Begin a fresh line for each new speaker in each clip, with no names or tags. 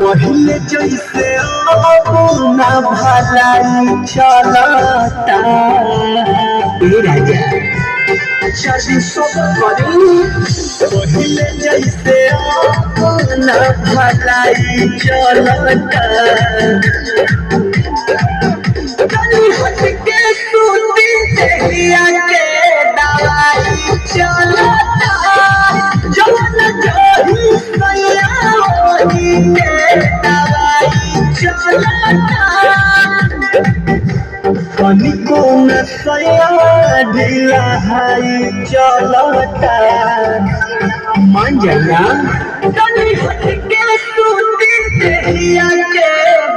पहले जैसे अपना भलाई चलता ए राजा शादी सब करी पहले जैसे अपना भलाई चलता कली हट के सूती देहिया के दवाई चलता जवन जही सैया होई के दवाई चलता कनिको में सैया ढीला हाई चलता मान जाइया कली हट के सूती देहिया के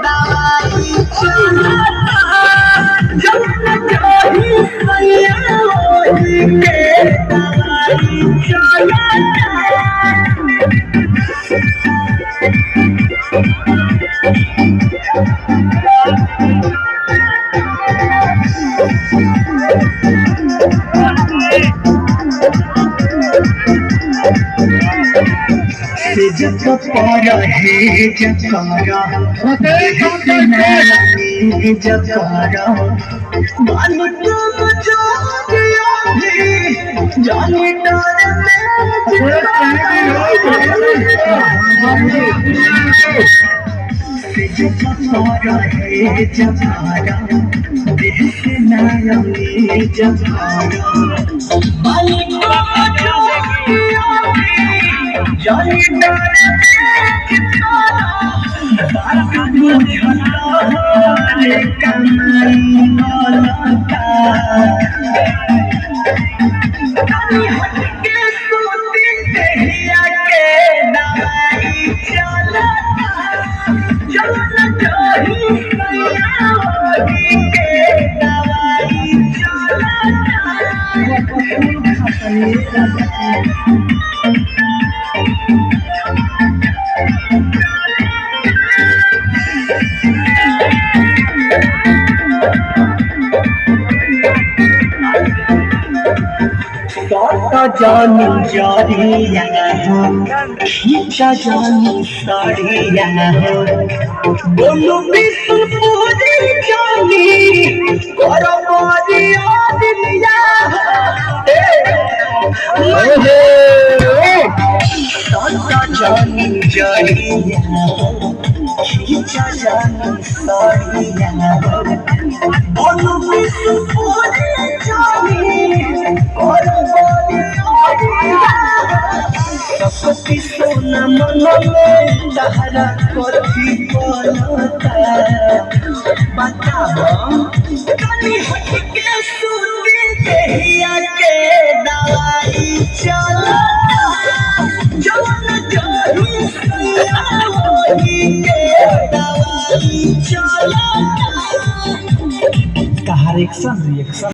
दवाई चलता जवन जही सैया होई के दवाई चलता जब पारा है जकारा जकारा मन तुम जो दिया भी जाने डाल जकारा है जकारा देश नायमी जकारा मन तुम जो दिया भी जाने डाल जानी जारिया हो खींचा जानी साड़िया हो बोलो विष्णुपुरी जानी करो मारिया दिलिया हो जानी जारिया हो खींचा जानी साड़िया हो बोलो विष्णुपुरी जानी करो सपति सोना मन में दहरा करती बोलता बताओ कली हट के सूती देहिया के दवाई चलता जवन जही सैया होई के दवाई चलता कहा रिएक्शन